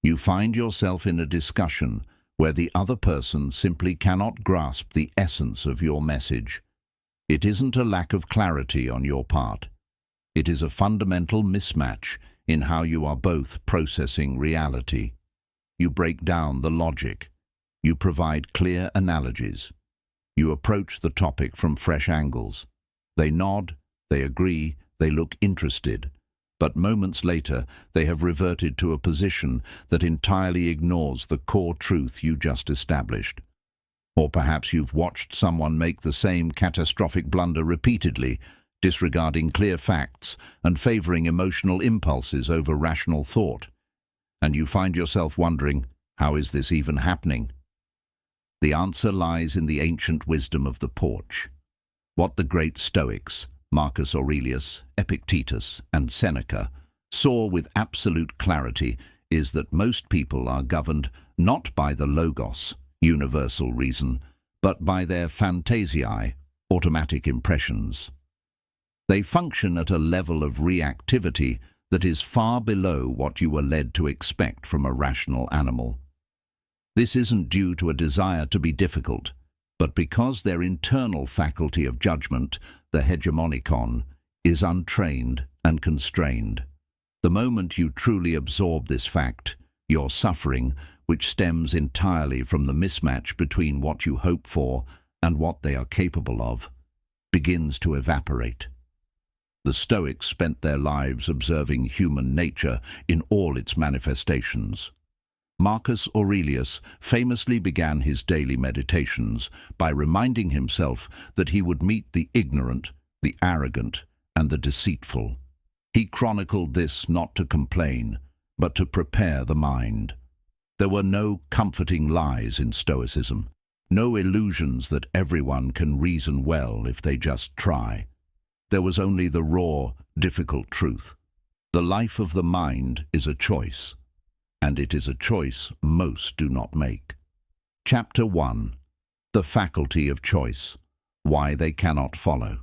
You find yourself in a discussion where the other person simply cannot grasp the essence of your message. It isn't a lack of clarity on your part. It is a fundamental mismatch in how you are both processing reality. You break down the logic. You provide clear analogies. You approach the topic from fresh angles. They nod, they agree, they look interested. But moments later, they have reverted to a position that entirely ignores the core truth you just established. Or perhaps you've watched someone make the same catastrophic blunder repeatedly, disregarding clear facts and favoring emotional impulses over rational thought. And you find yourself wondering, how is this even happening? The answer lies in the ancient wisdom of the porch. What the great Stoics, Marcus Aurelius, Epictetus, and Seneca, saw with absolute clarity is that most people are governed not by the logos, universal reason, but by their phantasiai, automatic impressions. They function at a level of reactivity that is far below what you were led to expect from a rational animal. This isn't due to a desire to be difficult, but because their internal faculty of judgment, the hegemonikon, is untrained and constrained. The moment you truly absorb this fact, your suffering, which stems entirely from the mismatch between what you hope for and what they are capable of, begins to evaporate. The Stoics spent their lives observing human nature in all its manifestations. Marcus Aurelius famously began his daily meditations by reminding himself that he would meet the ignorant, the arrogant, and the deceitful. He chronicled this not to complain, but to prepare the mind. There were no comforting lies in Stoicism, no illusions that everyone can reason well if they just try. There was only the raw, difficult truth. The life of the mind is a choice, and it is a choice most do not make. Chapter 1. The Faculty of Choice. Why they cannot follow.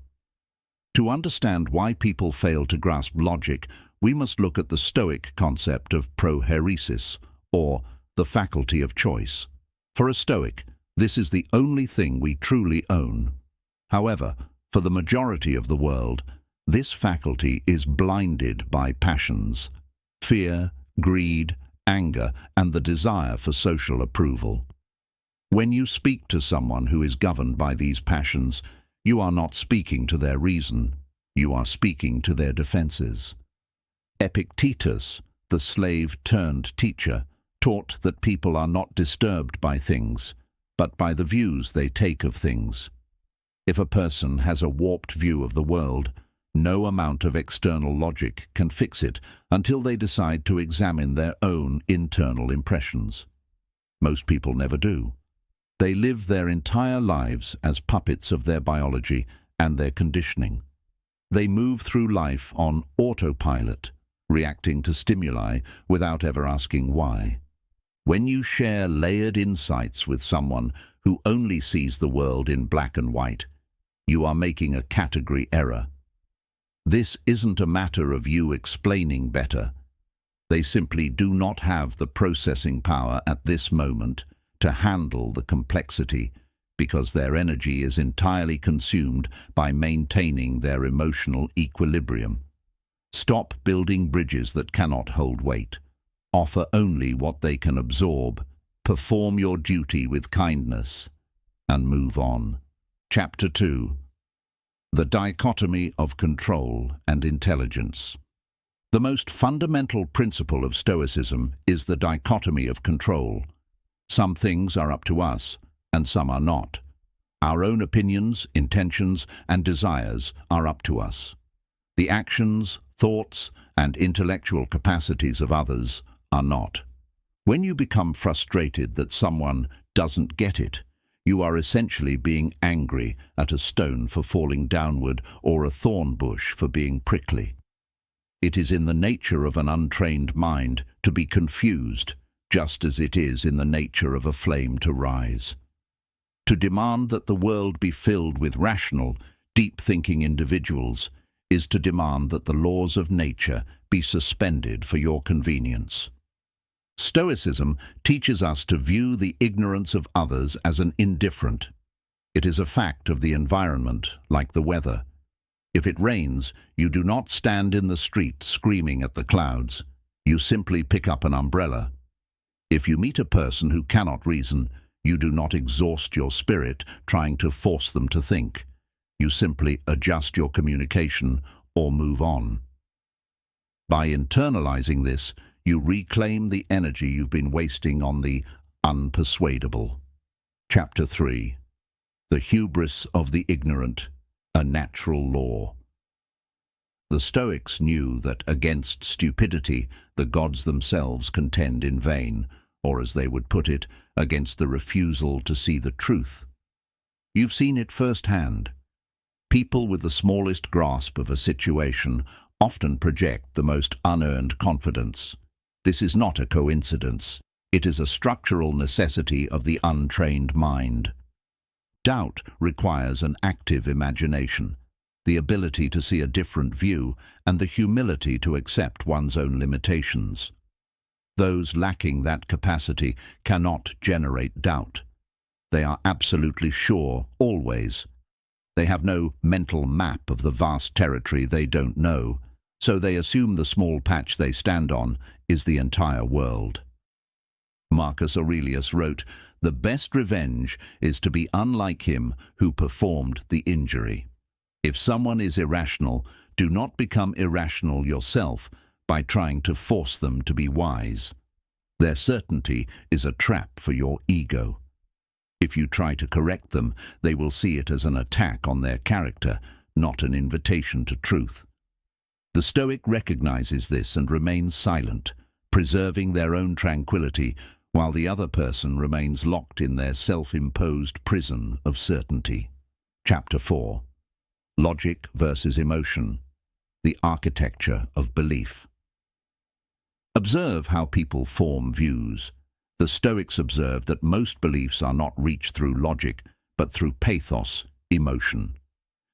To understand why people fail to grasp logic, we must look at the Stoic concept of prohairesis, or the faculty of choice. For a Stoic, this is the only thing we truly own. However, for the majority of the world, this faculty is blinded by passions, fear, greed, anger, and the desire for social approval. When you speak to someone who is governed by these passions, you are not speaking to their reason, you are speaking to their defenses. Epictetus, the slave-turned-teacher, taught that people are not disturbed by things, but by the views they take of things. If a person has a warped view of the world, no amount of external logic can fix it until they decide to examine their own internal impressions. Most people never do. They live their entire lives as puppets of their biology and their conditioning. They move through life on autopilot, reacting to stimuli without ever asking why. When you share layered insights with someone who only sees the world in black and white, you are making a category error. This isn't a matter of you explaining better. They simply do not have the processing power at this moment to handle the complexity because their energy is entirely consumed by maintaining their emotional equilibrium. Stop building bridges that cannot hold weight. Offer only what they can absorb. Perform your duty with kindness and move on. Chapter 2. The Dichotomy of Control and Intelligence. The most fundamental principle of Stoicism is the dichotomy of control. Some things are up to us, and some are not. Our own opinions, intentions, and desires are up to us. The actions, thoughts, and intellectual capacities of others are not. When you become frustrated that someone doesn't get it, you are essentially being angry at a stone for falling downward or a thorn bush for being prickly. It is in the nature of an untrained mind to be confused, just as it is in the nature of a flame to rise. To demand that the world be filled with rational, deep-thinking individuals is to demand that the laws of nature be suspended for your convenience. Stoicism teaches us to view the ignorance of others as an indifferent. It is a fact of the environment, like the weather. If it rains, you do not stand in the street screaming at the clouds. You simply pick up an umbrella. If you meet a person who cannot reason, you do not exhaust your spirit trying to force them to think. You simply adjust your communication or move on. By internalizing this, you reclaim the energy you've been wasting on the unpersuadable. Chapter 3. The Hubris of the Ignorant, a Natural Law. The Stoics knew that against stupidity the gods themselves contend in vain, or as they would put it, against the refusal to see the truth. You've seen it firsthand. People with the smallest grasp of a situation often project the most unearned confidence. This is not a coincidence. It is a structural necessity of the untrained mind. Doubt requires an active imagination, the ability to see a different view, and the humility to accept one's own limitations. Those lacking that capacity cannot generate doubt. They are absolutely sure, always. They have no mental map of the vast territory they don't know, so they assume the small patch they stand on is the entire world. Marcus Aurelius wrote, "The best revenge is to be unlike him who performed the injury." If someone is irrational, do not become irrational yourself by trying to force them to be wise. Their certainty is a trap for your ego. If you try to correct them, they will see it as an attack on their character, not an invitation to truth. The Stoic recognizes this and remains silent, preserving their own tranquility, while the other person remains locked in their self-imposed prison of certainty. Chapter 4. Logic versus Emotion, the Architecture of Belief. Observe how people form views. The Stoics observe that most beliefs are not reached through logic, but through pathos, emotion.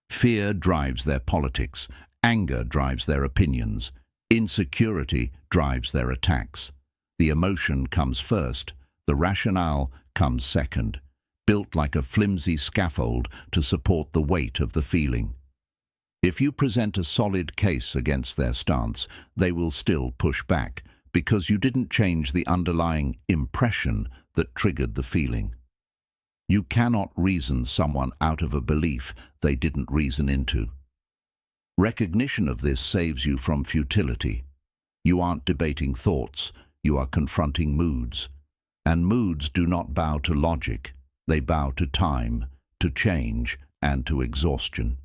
Fear drives their politics, anger drives their opinions, insecurity drives their attacks. The emotion comes first, the rationale comes second, built like a flimsy scaffold to support the weight of the feeling. If you present a solid case against their stance, they will still push back, because you didn't change the underlying impression that triggered the feeling. You cannot reason someone out of a belief they didn't reason into. Recognition of this saves you from futility. You aren't debating thoughts, you are confronting moods. And moods do not bow to logic, they bow to time, to change, and to exhaustion.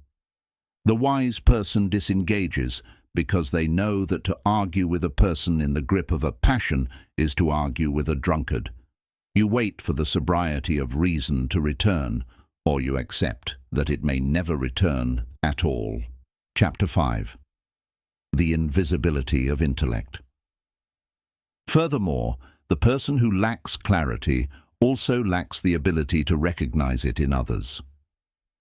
The wise person disengages because they know that to argue with a person in the grip of a passion is to argue with a drunkard. You wait for the sobriety of reason to return, or you accept that it may never return at all. Chapter 5. The Invisibility of Intellect. Furthermore, the person who lacks clarity also lacks the ability to recognize it in others.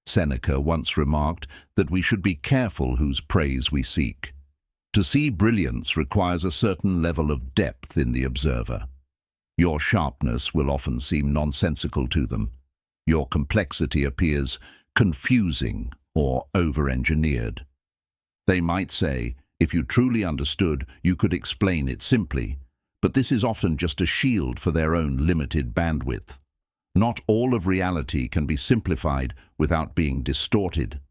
Seneca once remarked that we should be careful whose praise we seek. To see brilliance requires a certain level of depth in the observer. Your sharpness will often seem nonsensical to them. Your complexity appears confusing or over-engineered. They might say, if you truly understood, you could explain it simply, but this is often just a shield for their own limited bandwidth. Not all of reality can be simplified without being distorted.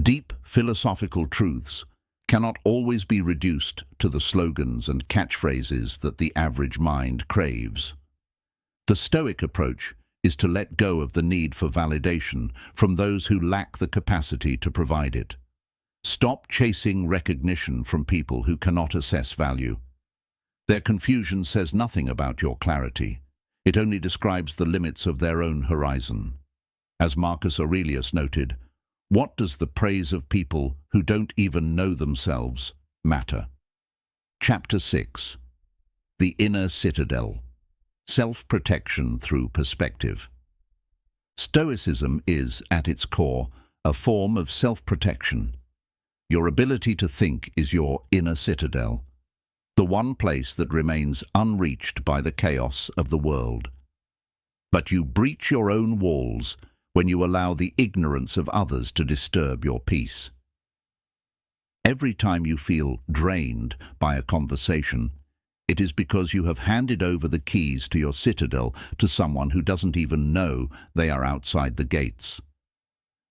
Deep philosophical truths cannot always be reduced to the slogans and catchphrases that the average mind craves. The Stoic approach is to let go of the need for validation from those who lack the capacity to provide it. Stop chasing recognition from people who cannot assess value. Their confusion says nothing about your clarity. It only describes the limits of their own horizon. As Marcus Aurelius noted, what does the praise of people who don't even know themselves matter? Chapter 6. The Inner Citadel. Self-protection through perspective. Stoicism is, at its core, a form of self-protection. Your ability to think is your inner citadel. the one place that remains unreached by the chaos of the world. But you breach your own walls when you allow the ignorance of others to disturb your peace. Every time you feel drained by a conversation, it is because you have handed over the keys to your citadel to someone who doesn't even know they are outside the gates.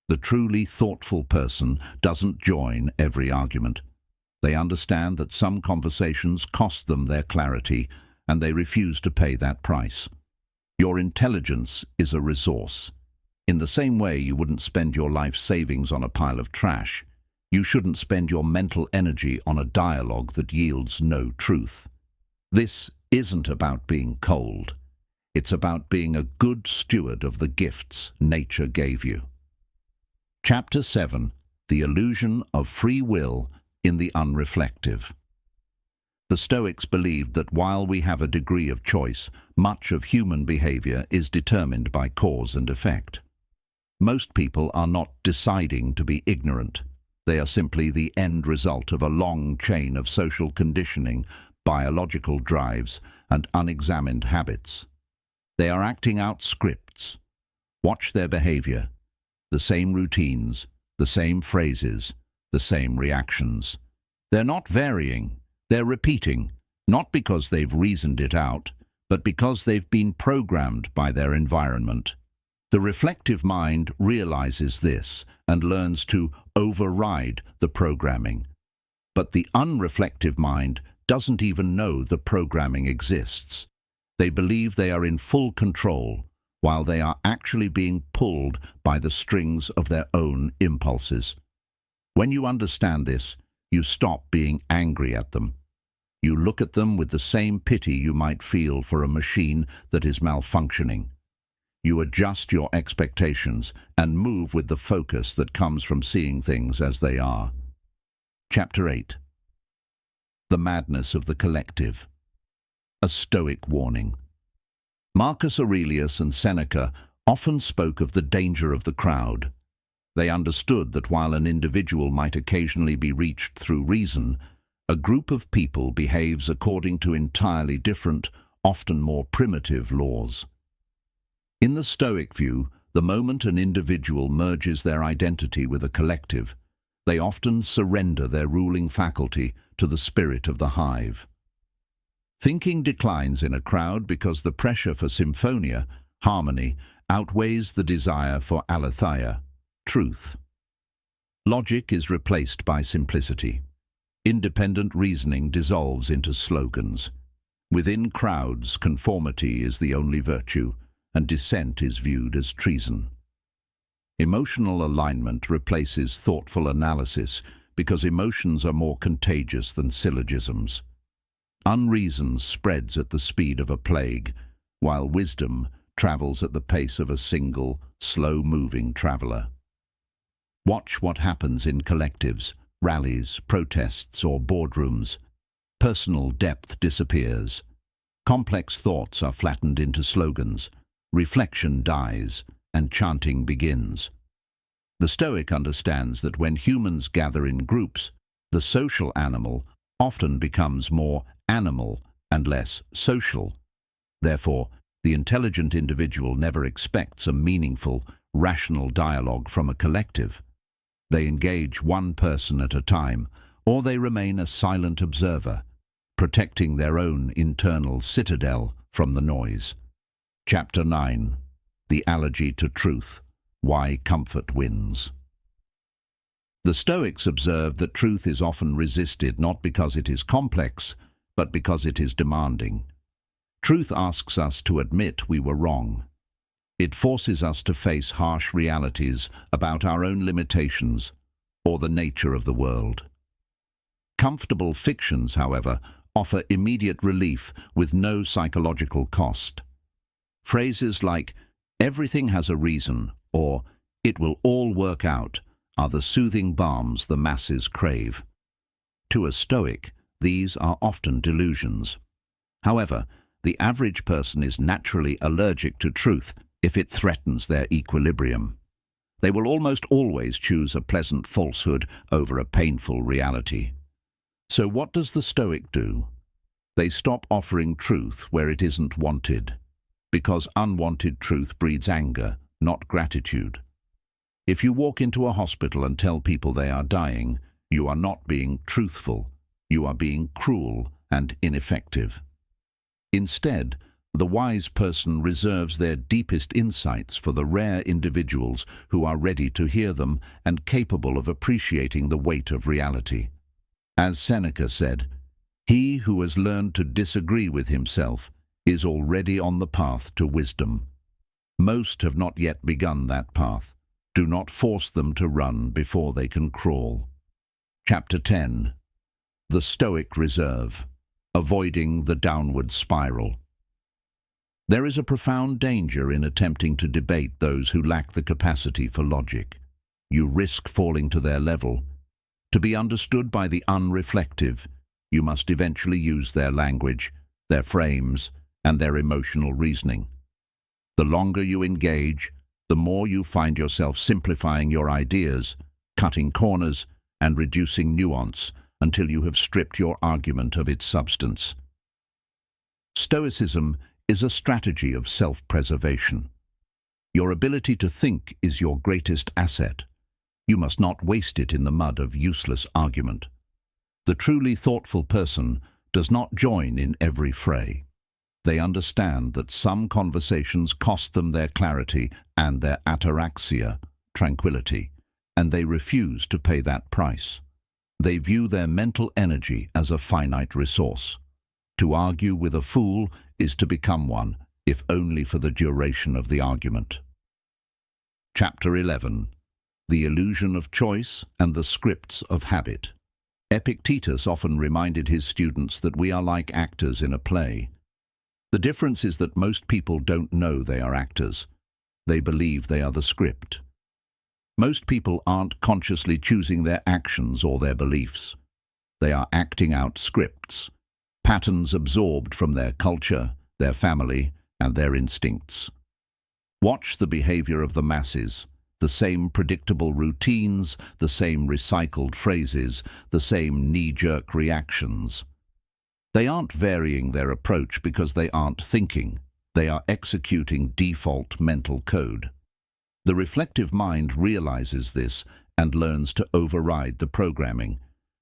The truly thoughtful person doesn't join every argument. They understand that some conversations cost them their clarity, and they refuse to pay that price. Your intelligence is a resource. In the same way you wouldn't spend your life savings on a pile of trash, you shouldn't spend your mental energy on a dialogue that yields no truth. This isn't about being cold. It's about being a good steward of the gifts nature gave you. Chapter 7. The Illusion of Free Will in the Unreflective. The Stoics believed that while we have a degree of choice, much of human behavior is determined by cause and effect. Most people are not deciding to be ignorant. They are simply the end result of a long chain of social conditioning, biological drives, and unexamined habits. They are acting out scripts. Watch their behavior. The same routines, the same phrases, the same reactions. They're not varying, they're repeating, not because they've reasoned it out, but because they've been programmed by their environment. The reflective mind realizes this and learns to override the programming. But the unreflective mind doesn't even know the programming exists. They believe they are in full control, while they are actually being pulled by the strings of their own impulses. When you understand this, you stop being angry at them. You look at them with the same pity you might feel for a machine that is malfunctioning. You adjust your expectations and move with the focus that comes from seeing things as they are. Chapter 8. The Madness of the Collective. A Stoic Warning. Marcus Aurelius and Seneca often spoke of the danger of the crowd. They understood that while an individual might occasionally be reached through reason, a group of people behaves according to entirely different, often more primitive laws. In the Stoic view, the moment an individual merges their identity with a collective, they often surrender their ruling faculty to the spirit of the hive. Thinking declines in a crowd because the pressure for symphonia, harmony, outweighs the desire for aletheia, truth. Logic is replaced by simplicity. Independent reasoning dissolves into slogans. Within crowds, conformity is the only virtue, and dissent is viewed as treason. Emotional alignment replaces thoughtful analysis because emotions are more contagious than syllogisms. Unreason spreads at the speed of a plague, while wisdom travels at the pace of a single, slow-moving traveller. Watch what happens in collectives, rallies, protests, or boardrooms. Personal depth disappears. Complex thoughts are flattened into slogans. Reflection dies, and chanting begins. The Stoic understands that when humans gather in groups, the social animal often becomes more animal and less social. Therefore, the intelligent individual never expects a meaningful, rational dialogue from a collective. They engage one person at a time, or they remain a silent observer, protecting their own internal citadel from the noise. Chapter 9. The Allergy to Truth. Why Comfort Wins. The Stoics observed that truth is often resisted not because it is complex, but because it is demanding. Truth asks us to admit we were wrong. It forces us to face harsh realities about our own limitations or the nature of the world. Comfortable fictions, however, offer immediate relief with no psychological cost. Phrases like, "everything has a reason," or "it will all work out," are the soothing balms the masses crave. To a Stoic, these are often delusions. However, the average person is naturally allergic to truth if it threatens their equilibrium. They will almost always choose a pleasant falsehood over a painful reality. So what does the Stoic do? They stop offering truth where it isn't wanted, because unwanted truth breeds anger, not gratitude. If you walk into a hospital and tell people they are dying, you are not being truthful, you are being cruel and ineffective. Instead, the wise person reserves their deepest insights for the rare individuals who are ready to hear them and capable of appreciating the weight of reality. As Seneca said, "He who has learned to disagree with himself is already on the path to wisdom." Most have not yet begun that path. Do not force them to run before they can crawl. Chapter 10. The Stoic Reserve. Avoiding the downward spiral. There is a profound danger in attempting to debate those who lack the capacity for logic. You risk falling to their level. To be understood by the unreflective, you must eventually use their language, their frames, and their emotional reasoning. The longer you engage, the more you find yourself simplifying your ideas, cutting corners, and reducing nuance until you have stripped your argument of its substance. Stoicism is a strategy of self-preservation. Your ability to think is your greatest asset. You must not waste it in the mud of useless argument. The truly thoughtful person does not join in every fray. They understand that some conversations cost them their clarity and their ataraxia, tranquility, and they refuse to pay that price. They view their mental energy as a finite resource. To argue with a fool is to become one, if only for the duration of the argument. Chapter 11. The Illusion of Choice and the Scripts of Habit. Epictetus often reminded his students that we are like actors in a play. The difference is that most people don't know they are actors. They believe they are the script. Most people aren't consciously choosing their actions or their beliefs. They are acting out scripts, patterns absorbed from their culture, their family, and their instincts. Watch the behavior of the masses, the same predictable routines, the same recycled phrases, the same knee-jerk reactions. They aren't varying their approach because they aren't thinking. They are executing default mental code. The reflective mind realizes this and learns to override the programming,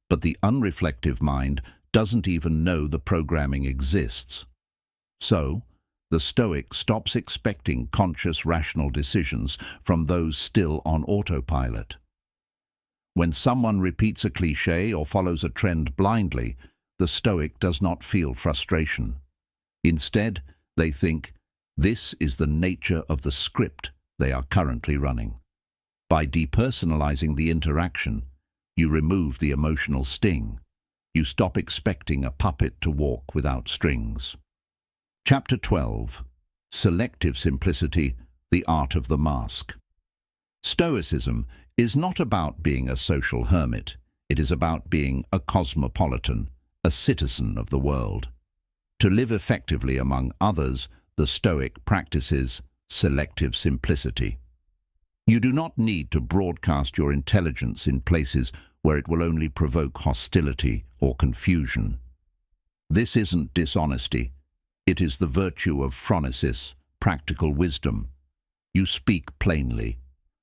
but the unreflective mind doesn't even know the programming exists. So, the Stoic stops expecting conscious rational decisions from those still on autopilot. When someone repeats a cliché or follows a trend blindly, the Stoic does not feel frustration. Instead, they think, this is the nature of the script they are currently running. By depersonalizing the interaction, you remove the emotional sting. You stop expecting a puppet to walk without strings. Chapter 12. Selective Simplicity, the Art of the Mask. Stoicism is not about being a social hermit. It is about being a cosmopolitan, a citizen of the world. To live effectively among others, the Stoic practices selective simplicity. You do not need to broadcast your intelligence in places where it will only provoke hostility or confusion. This isn't dishonesty. It is the virtue of phronesis, practical wisdom. You speak plainly.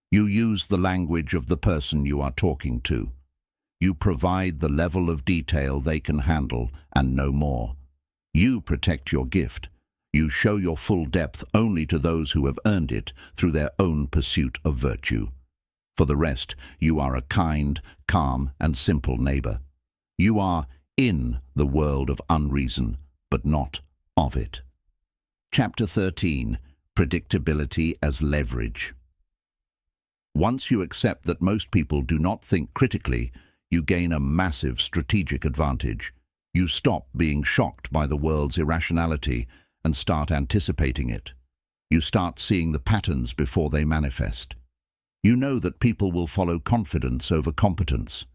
You use the language of the person you are talking to. You provide the level of detail they can handle and no more. You protect your gift. You show your full depth only to those who have earned it through their own pursuit of virtue. For the rest, you are a kind, calm, and simple neighbor. You are in the world of unreason, but not of it. Chapter 13. Predictability as Leverage. Once you accept that most people do not think critically, you gain a massive strategic advantage. You stop being shocked by the world's irrationality and start anticipating it. You start seeing the patterns before they manifest. You know that people will follow confidence over competence.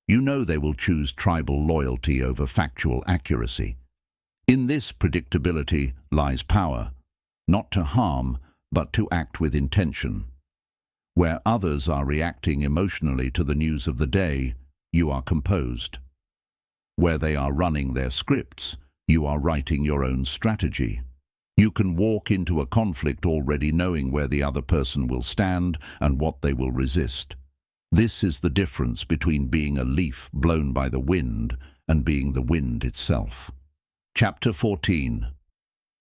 You know they will choose tribal loyalty over factual accuracy. In this predictability lies power, not to harm, but to act with intention. Where others are reacting emotionally to the news of the day, you are composed. Where they are running their scripts, You are writing your own strategy. You can walk into a conflict already knowing where the other person will stand and what they will resist. This is the difference between being a leaf blown by the wind and being the wind itself. Chapter 14.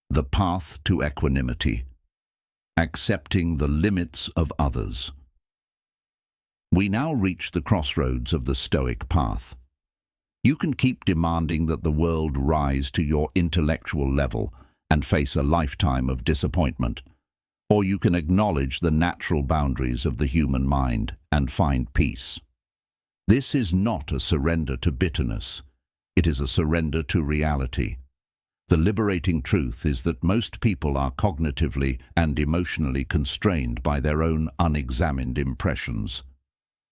The Path to Equanimity. Accepting the limits of others. We now reach the crossroads of the Stoic path. You can keep demanding that the world rise to your intellectual level and face a lifetime of disappointment, or you can acknowledge the natural boundaries of the human mind and find peace. This is not a surrender to bitterness. It is a surrender to reality. The liberating truth is that most people are cognitively and emotionally constrained by their own unexamined impressions.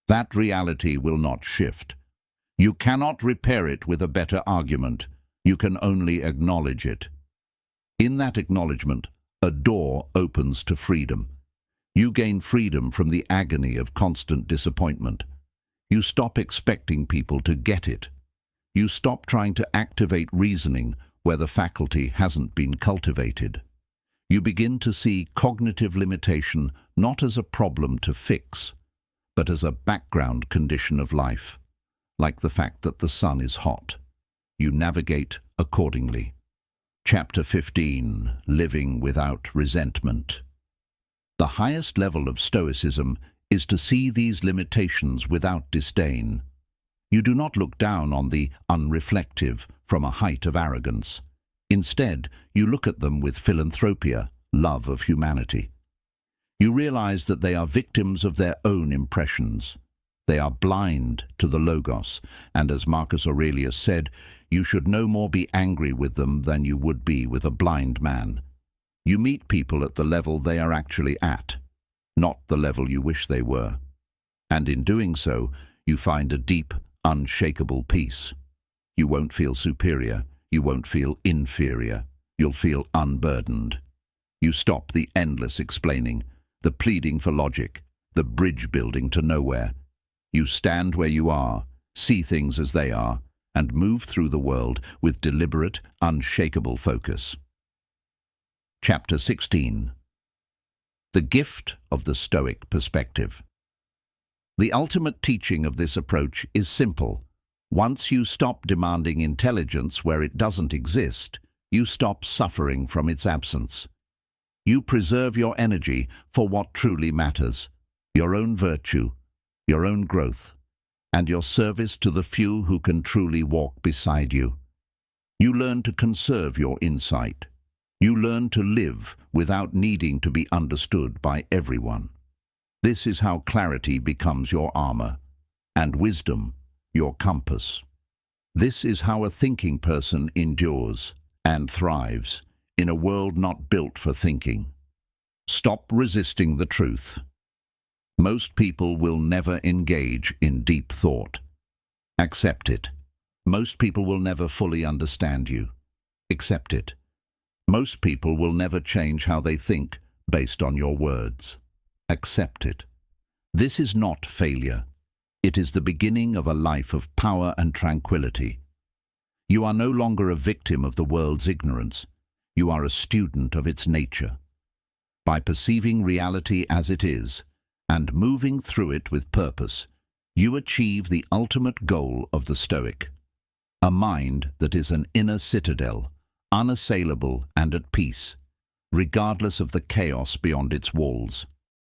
That reality will not shift. You cannot repair it with a better argument. You can only acknowledge it. In that acknowledgement, a door opens to freedom. You gain freedom from the agony of constant disappointment. You stop expecting people to get it. You stop trying to activate reasoning where the faculty hasn't been cultivated. You begin to see cognitive limitation not as a problem to fix, but as a background condition of life, like the fact that the sun is hot. You navigate accordingly. Chapter 15. Living without resentment. The highest level of Stoicism is to see these limitations without disdain. You do not look down on the unreflective from a height of arrogance. Instead, you look at them with philanthropia, love of humanity. You realize that they are victims of their own impressions. They are blind to the Logos, and as Marcus Aurelius said, you should no more be angry with them than you would be with a blind man. You meet people at the level they are actually at, not the level you wish they were. And in doing so, you find a deep, unshakable peace. You won't feel superior. You won't feel inferior. You'll feel unburdened. You stop the endless explaining, the pleading for logic, the bridge building to nowhere. You stand where you are, see things as they are, and move through the world with deliberate, unshakable focus. Chapter 16. The Gift of the Stoic Perspective. The ultimate teaching of this approach is simple. Once you stop demanding intelligence where it doesn't exist, you stop suffering from its absence. You preserve your energy for what truly matters, your own virtue, your own growth, and your service to the few who can truly walk beside you. You learn to conserve your insight. You learn to live without needing to be understood by everyone. This is how clarity becomes your armor, and wisdom your compass. This is how a thinking person endures and thrives in a world not built for thinking. Stop resisting the truth. Most people will never engage in deep thought. Accept it. Most people will never fully understand you. Accept it. Most people will never change how they think based on your words. Accept it. This is not failure. It is the beginning of a life of power and tranquility. You are no longer a victim of the world's ignorance. You are a student of its nature. By perceiving reality as it is, and moving through it with purpose, you achieve the ultimate goal of the Stoic, a mind that is an inner citadel, unassailable and at peace, regardless of the chaos beyond its walls.